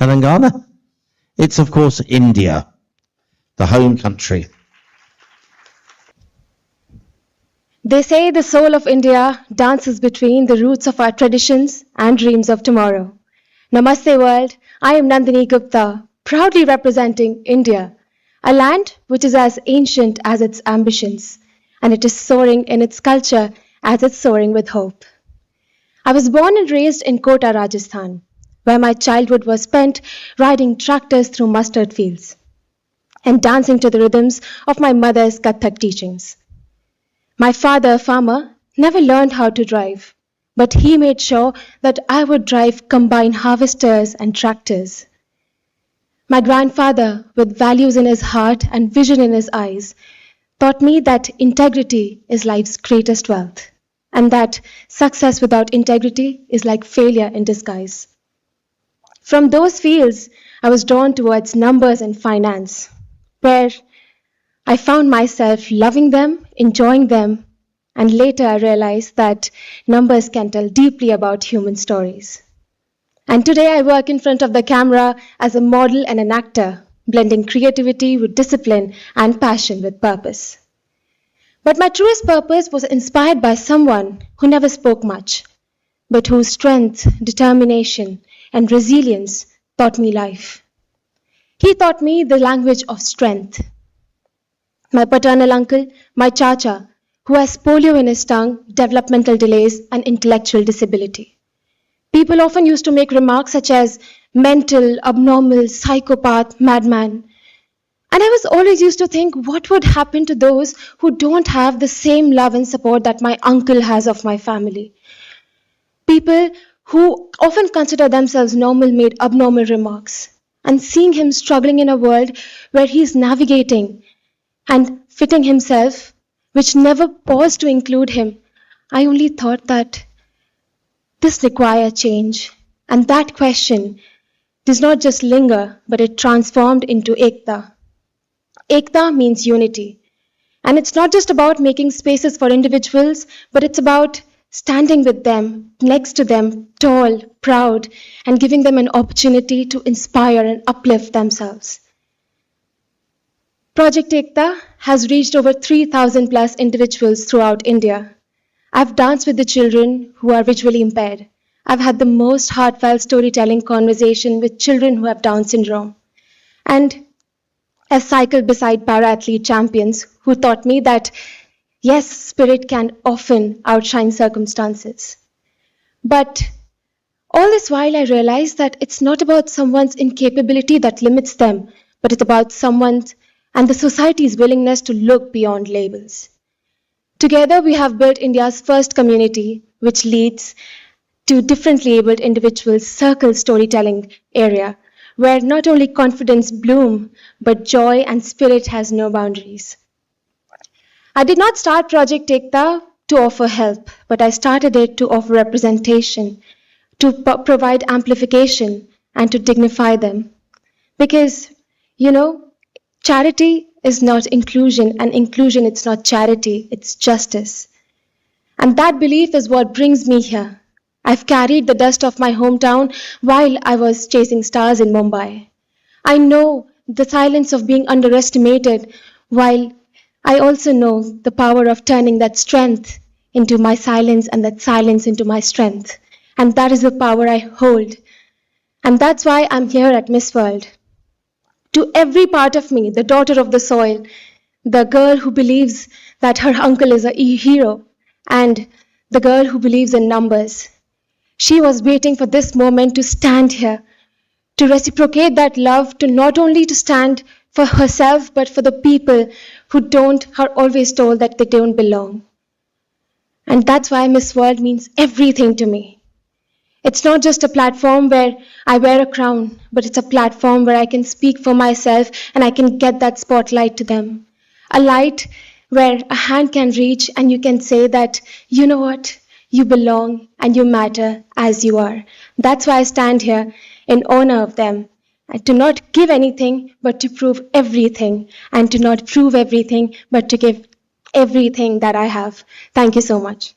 Telangana? It's, of course, India, the home country. They say the soul of India dances between the roots of our traditions and dreams of tomorrow. Namaste world, I am Nandini Gupta, proudly representing India, a land which is as ancient as its ambitions, and it is soaring in its culture as it's soaring with hope. I was born and raised in Kota, Rajasthan, where my childhood was spent riding tractors through mustard fields and dancing to the rhythms of my mother's Kathak teachings. My father, a farmer, never learned how to drive, but he made sure that I would drive combine harvesters and tractors. My grandfather, with values in his heart and vision in his eyes, taught me that integrity is life's greatest wealth, and that success without integrity is like failure in disguise. From those fields, I was drawn towards numbers and finance, where I found myself loving them, enjoying them, and later I realized that numbers can tell deeply about human stories. And today I work in front of the camera as a model and an actor, blending creativity with discipline and passion with purpose. But my truest purpose was inspired by someone who never spoke much, but whose strength, determination, and resilience taught me life. He taught me the language of strength. My paternal uncle, my chacha, who has polio in his tongue, developmental delays, and intellectual disability. People often used to make remarks such as mental, abnormal, psychopath, madman. And I was always used to think, what would happen to those who don't have the same love and support that my uncle has of my family? People who often consider themselves normal made abnormal remarks. And seeing him struggling in a world where he's navigating and fitting himself, which never paused to include him, I only thought that this requires change. And that question does not just linger, but it transformed into Ekta. Ekta means unity. And it's not just about making spaces for individuals, but it's about standing with them, next to them, tall, proud, and giving them an opportunity to inspire and uplift themselves. Project Ekta has reached over 3,000 plus individuals throughout India. I've danced with the children who are visually impaired. I've had the most heartfelt storytelling conversation with children who have Down syndrome. And I've cycled beside para-athlete champions who taught me that, yes, spirit can often outshine circumstances. But all this while I realized that it's not about someone's incapability that limits them, but it's about someone's and the society's willingness to look beyond labels. Together, we have built India's first community, which leads to differently abled individuals' circle storytelling area, where not only confidence bloom, but joy and spirit has no boundaries. I did not start Project Ekta to offer help, but I started it to offer representation, to provide amplification, and to dignify them. Because, charity is not inclusion, and inclusion is not charity, it's justice. And that belief is what brings me here. I've carried the dust of my hometown while I was chasing stars in Mumbai. I know the silence of being underestimated, while I also know the power of turning that strength into my silence and that silence into my strength. And that is the power I hold. And that's why I'm here at Miss World. To every part of me, the daughter of the soil, the girl who believes that her uncle is a hero, and the girl who believes in numbers. She was waiting for this moment to stand here, to reciprocate that love, to not only to stand for herself, but for the people who are always told that they don't belong. And that's why Miss World means everything to me. It's not just a platform where I wear a crown, but it's a platform where I can speak for myself and I can get that spotlight to them. A light where a hand can reach and you can say that, you know what, you belong and you matter as you are. That's why I stand here in honor of them. And to not give anything, but to prove everything. And to not prove everything, but to give everything that I have. Thank you so much.